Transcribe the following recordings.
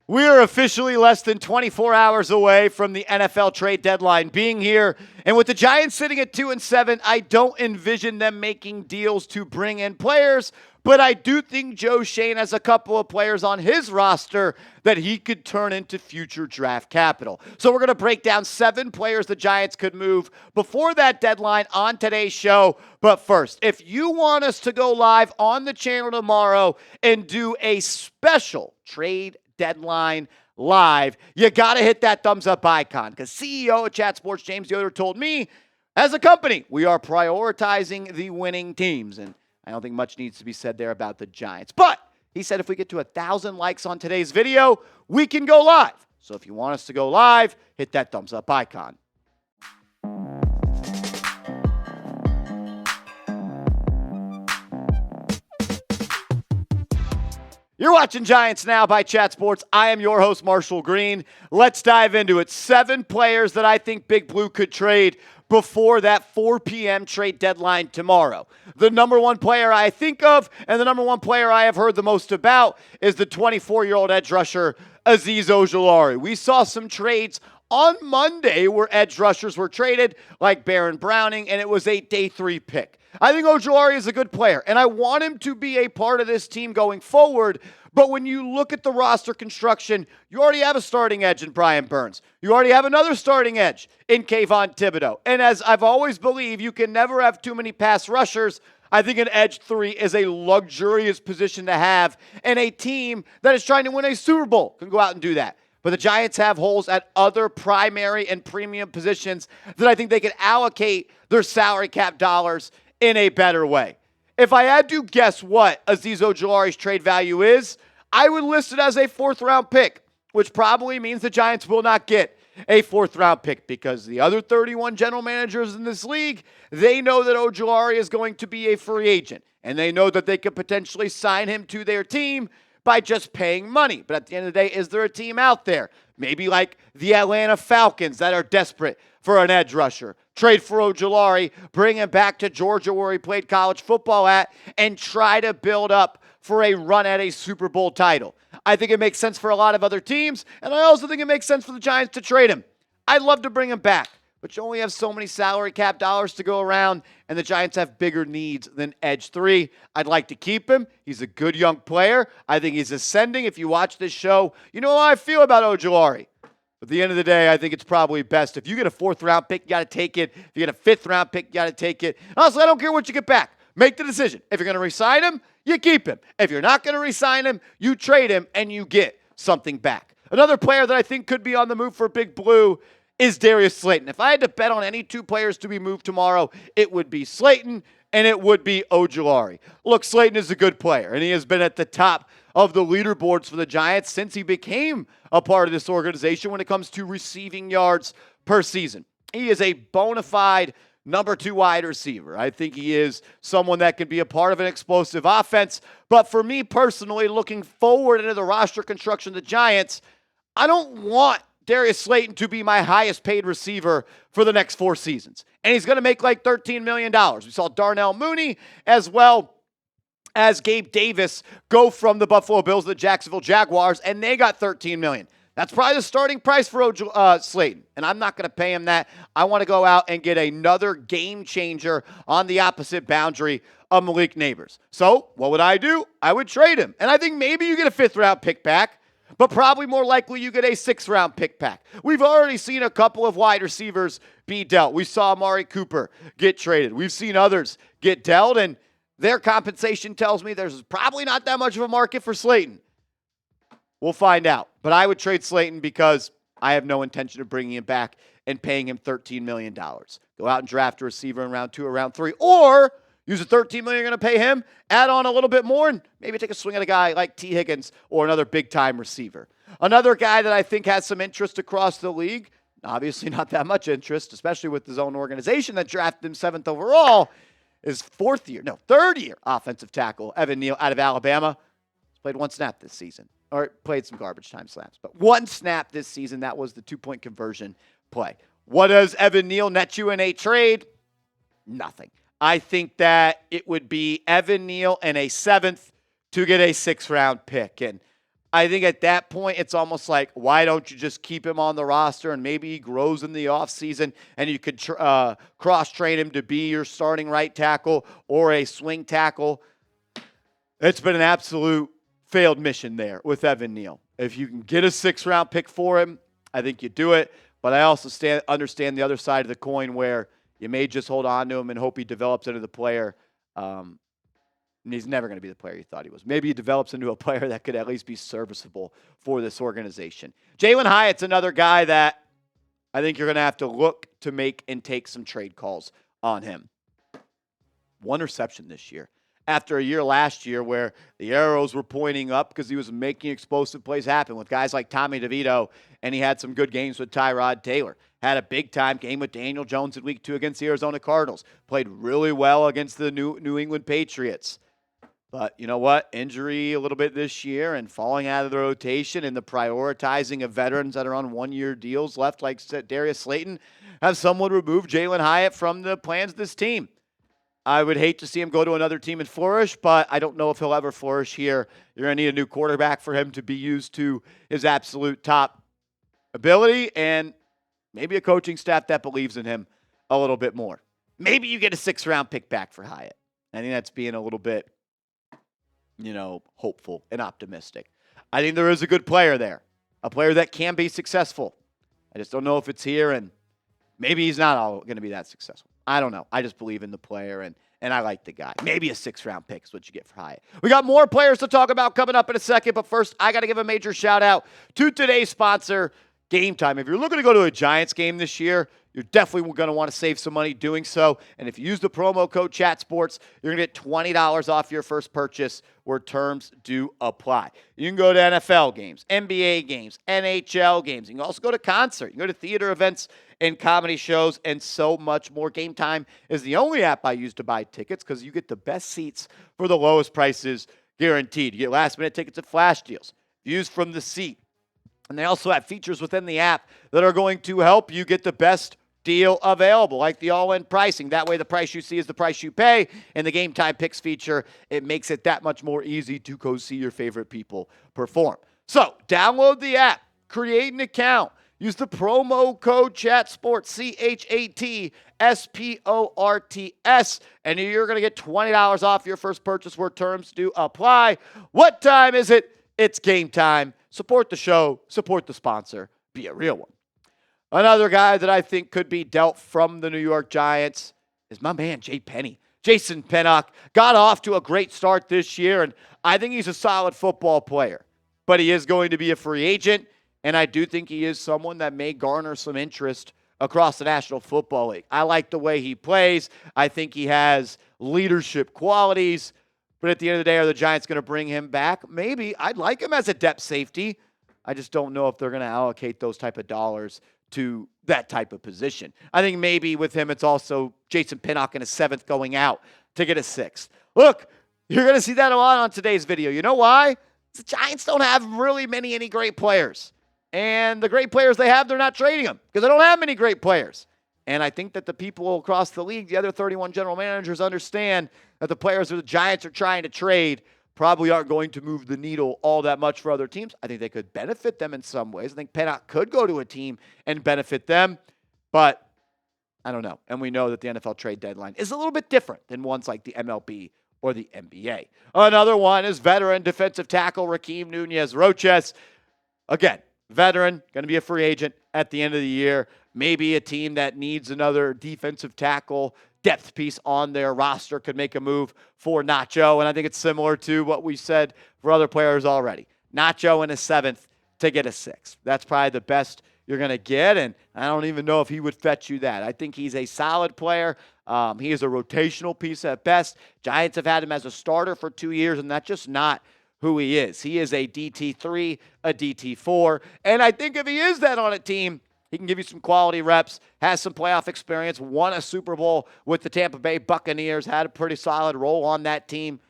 We are officially less than 24 hours away from the NFL trade deadline being here. And with the Giants sitting at 2-7, I don't envision them making deals to bring in players. But I do think Joe Schoen has a couple of players on his roster that he could turn into future draft capital. So we're going to break down 7 players the Giants could move before that deadline on today's show. But first, if you want us to go live on the channel tomorrow and do a special trade deadline live, you got to hit that thumbs up icon, because CEO of Chat Sports, James Yoder, told me as a company, we are prioritizing the winning teams. And I don't think much needs to be said there about the Giants. But he said if we get to 1,000 likes on today's video, we can go live. So if you want us to go live, hit that thumbs up icon. You're watching Giants Now by Chat Sports. I am your host, Marshall Green. Let's dive into it. 7 players that I think Big Blue could trade before that 4 p.m. trade deadline tomorrow. The number one player I think of and the number one player I have heard the most about is the 24-year-old edge rusher, Azeez Ojulari. We saw some trades on Monday where edge rushers were traded, like Baron Browning, and it was a day 3 pick. I think Ojulari is a good player, and I want him to be a part of this team going forward. But when you look at the roster construction, you already have a starting edge in Brian Burns. You already have another starting edge in Kayvon Thibodeau. And as I've always believed, you can never have too many pass rushers. I think an edge 3 is a luxurious position to have, and a team that is trying to win a Super Bowl can go out and do that. But the Giants have holes at other primary and premium positions that I think they could allocate their salary cap dollars in a better way. If I had to guess what Azeez Ojulari's trade value is, I would list it as a 4th-round pick, which probably means the Giants will not get a 4th-round pick, because the other 31 general managers in this league, they know that Ojulari is going to be a free agent, and they know that they could potentially sign him to their team by just paying money. But at the end of the day, is there a team out there, maybe like the Atlanta Falcons, that are desperate for an edge rusher? Trade for Ojulari, bring him back to Georgia where he played college football at, and try to build up for a run at a Super Bowl title. I think it makes sense for a lot of other teams, and I also think it makes sense for the Giants to trade him. I'd love to bring him back, but you only have so many salary cap dollars to go around, and the Giants have bigger needs than edge 3. I'd like to keep him. He's a good young player. I think he's ascending. If you watch this show, you know how I feel about Ojulari. At the end of the day, I think it's probably best. If you get a 4th-round pick, you got to take it. If you get a 5th-round pick, you got to take it. Honestly, I don't care what you get back. Make the decision. If you're going to re-sign him, you keep him. If you're not going to re-sign him, you trade him and you get something back. Another player that I think could be on the move for Big Blue is Darius Slayton. If I had to bet on any 2 players to be moved tomorrow, it would be Slayton and it would be Ojulari. Look, Slayton is a good player, and he has been at the top of the leaderboards for the Giants since he became a part of this organization when it comes to receiving yards per season. He is a bona fide number 2 wide receiver. I think he is someone that can be a part of an explosive offense. But for me personally, looking forward into the roster construction of the Giants, I don't want Darius Slayton to be my highest paid receiver for the next 4 seasons. And he's going to make like $13 million. We saw Darnell Mooney as well as Gabe Davis go from the Buffalo Bills to the Jacksonville Jaguars, and they got $13 million. That's probably the starting price for Slayton, and I'm not going to pay him that. I want to go out and get another game changer on the opposite boundary of Malik Nabers. So what would I do? I would trade him, and I think maybe you get a 5th-round pick back, but probably more likely you get a 6th-round pick back. We've already seen a couple of wide receivers be dealt. We saw Amari Cooper get traded. We've seen others get dealt, and their compensation tells me there's probably not that much of a market for Slayton. We'll find out. But I would trade Slayton because I have no intention of bringing him back and paying him $13 million. Go out and draft a receiver in round 2 or round 3, or use the $13 million you're going to pay him, add on a little bit more, and maybe take a swing at a guy like T. Higgins or another big-time receiver. Another guy that I think has some interest across the league, obviously not that much interest, especially with his own organization that drafted him 7th overall, is third year offensive tackle Evan Neal out of Alabama. He's played 1 snap this season, or played some garbage time snaps, but 1 snap this season. That was the 2-point conversion play. What does Evan Neal net you in a trade? Nothing. I think that it would be Evan Neal and a 7th to get a 6th-round pick. And I think at that point, it's almost like, why don't you just keep him on the roster and maybe he grows in the offseason and you could cross-train him to be your starting right tackle or a swing tackle. It's been an absolute failed mission there with Evan Neal. If you can get a 6th-round pick for him, I think you do it. But I also understand the other side of the coin where you may just hold on to him and hope he develops into the player. And he's never going to be the player you thought he was. Maybe he develops into a player that could at least be serviceable for this organization. Jalin Hyatt's another guy that I think you're going to have to look to make and take some trade calls on him. 1 reception this year. After a year last year where the arrows were pointing up because he was making explosive plays happen with guys like Tommy DeVito, and he had some good games with Tyrod Taylor. Had a big-time game with Daniel Jones in Week 2 against the Arizona Cardinals. Played really well against the New England Patriots. But you know what? Injury a little bit this year and falling out of the rotation and the prioritizing of veterans that are on 1-year deals left, like Darius Slayton, have somewhat removed Jalin Hyatt from the plans of this team. I would hate to see him go to another team and flourish, but I don't know if he'll ever flourish here. You're going to need a new quarterback for him to be used to his absolute top ability and maybe a coaching staff that believes in him a little bit more. Maybe you get a 6th-round pick back for Hyatt. I think that's being a little bit, hopeful and optimistic. I think there is a good player there, a player that can be successful. I just don't know if it's here, and maybe he's not all going to be that successful. I don't know. I just believe in the player, and I like the guy. Maybe a 6th-round pick is what you get for Hyatt. We got more players to talk about coming up in a second, but first, I got to give a major shout-out to today's sponsor, Game Time. If you're looking to go to a Giants game this year, you're definitely going to want to save some money doing so. And if you use the promo code ChatSports, you're going to get $20 off your first purchase where terms do apply. You can go to NFL games, NBA games, NHL games. You can also go to concert. You can go to theater events and comedy shows and so much more. Game Time is the only app I use to buy tickets because you get the best seats for the lowest prices guaranteed. You get last-minute tickets at flash deals, views from the seat. And they also have features within the app that are going to help you get the best deal available, like the all-in pricing. That way the price you see is the price you pay. And the Game Time Picks feature, it makes it that much more easy to go see your favorite people perform. So download the app, create an account, use the promo code CHATSPORTS, CHATSPORTS, and you're going to get $20 off your first purchase where terms do apply. What time is it? It's game time. Support the show, support the sponsor, be a real one. Another guy that I think could be dealt from the New York Giants is my man, Jason Pinnock. Got off to a great start this year, and I think he's a solid football player. But he is going to be a free agent, and I do think he is someone that may garner some interest across the National Football League. I like the way he plays. I think he has leadership qualities. But at the end of the day, are the Giants going to bring him back? Maybe. I'd like him as a depth safety. I just don't know if they're going to allocate those type of dollars to that type of position. I think maybe with him, it's also Jason Pinnock in a 7th going out to get a 6th. Look, you're going to see that a lot on today's video. You know why? The Giants don't have really any great players. And the great players they have, they're not trading them because they don't have many great players. And I think that the people across the league, the other 31 general managers, understand that the players that the Giants are trying to trade probably aren't going to move the needle all that much for other teams. I think they could benefit them in some ways. I think Pinnock could go to a team and benefit them, but I don't know. And we know that the NFL trade deadline is a little bit different than ones like the MLB or the NBA. Another one is veteran defensive tackle Rakeem Nunez-Roches. Again, veteran, going to be a free agent at the end of the year. Maybe a team that needs another defensive tackle depth piece on their roster could make a move for Nacho. And I think it's similar to what we said for other players already. Nacho in a 7th to get a 6th. That's probably the best you're going to get. And I don't even know if he would fetch you that. I think he's a solid player. He is a rotational piece at best. Giants have had him as a starter for 2 years, and that's just not who he is. He is a DT3, a DT4. And I think if he is that on a team, he can give you some quality reps, has some playoff experience, won a Super Bowl with the Tampa Bay Buccaneers, had a pretty solid role on that team.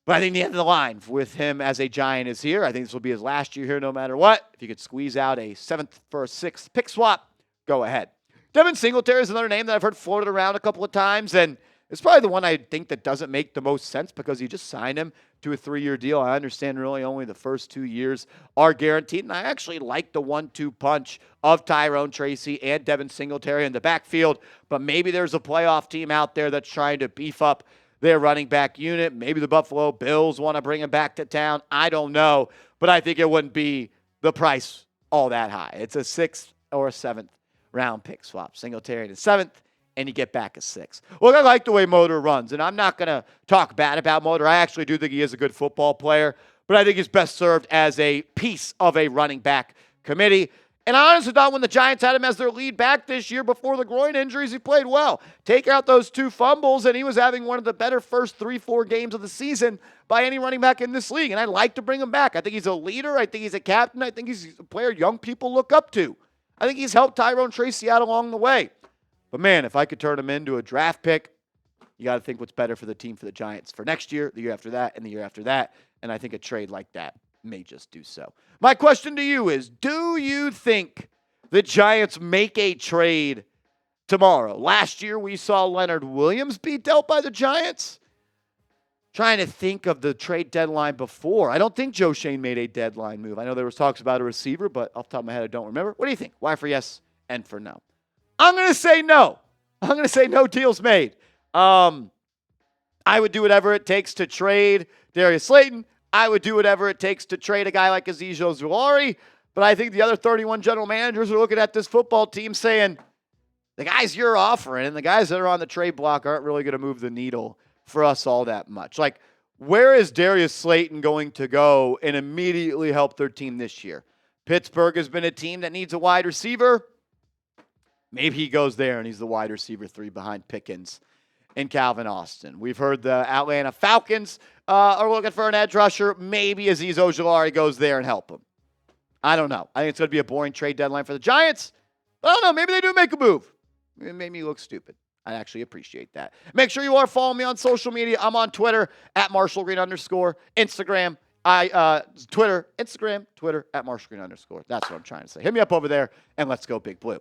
But I think the end of the line with him as a Giant is here. I think this will be his last year here no matter what. If you could squeeze out a 7th for a 6th pick swap, go ahead. Devin Singletary is another name that I've heard floated around a couple of times, and It's probably the one I think that doesn't make the most sense because you just signed him to a 3-year deal. I understand really only the first 2 years are guaranteed, and I actually like the 1-2 punch of Tyrone Tracy and Devin Singletary in the backfield, but maybe there's a playoff team out there that's trying to beef up their running back unit. Maybe the Buffalo Bills want to bring him back to town. I don't know, but I think it wouldn't be the price all that high. It's a 6th or a 7th round pick swap. Singletary in the 7th, and you get back a 6. Look, I like the way Motor runs, and I'm not going to talk bad about Motor. I actually do think he is a good football player, but I think he's best served as a piece of a running back committee. And I honestly thought when the Giants had him as their lead back this year before the groin injuries, he played well. Take out those 2 fumbles, and he was having one of the better first 3-4 games of the season by any running back in this league. And I'd like to bring him back. I think he's a leader. I think he's a captain. I think he's a player young people look up to. I think he's helped Tyrone Tracy out along the way. But, man, if I could turn him into a draft pick, you got to think what's better for the team, for the Giants for next year, the year after that, and the year after that. And I think a trade like that may just do so. My question to you is, do you think the Giants make a trade tomorrow? Last year we saw Leonard Williams be dealt by the Giants. Trying to think of the trade deadline before. I don't think Joe Schoen made a deadline move. I know there was talks about a receiver, but off the top of my head, I don't remember. What do you think? Why for yes and for no? I'm going to say no. I'm going to say no deals made. I would do whatever it takes to trade Darius Slayton. I would do whatever it takes to trade a guy like Azeez Ojulari. But I think the other 31 general managers are looking at this football team saying, the guys you're offering and the guys that are on the trade block aren't really going to move the needle for us all that much. Like, where is Darius Slayton going to go and immediately help their team this year? Pittsburgh has been a team that needs a wide receiver. Maybe he goes there and he's the wide receiver 3 behind Pickens and Calvin Austin. We've heard the Atlanta Falcons are looking for an edge rusher. Maybe Azeez Ojulari goes there and help him. I don't know. I think it's going to be a boring trade deadline for the Giants. I don't know. Maybe they do make a move. It made me look stupid. I actually appreciate that. Make sure you are following me on social media. I'm on Twitter at @MarshallGreen_. Instagram, Twitter at @MarshallGreen_. That's what I'm trying to say. Hit me up over there, and let's go Big Blue.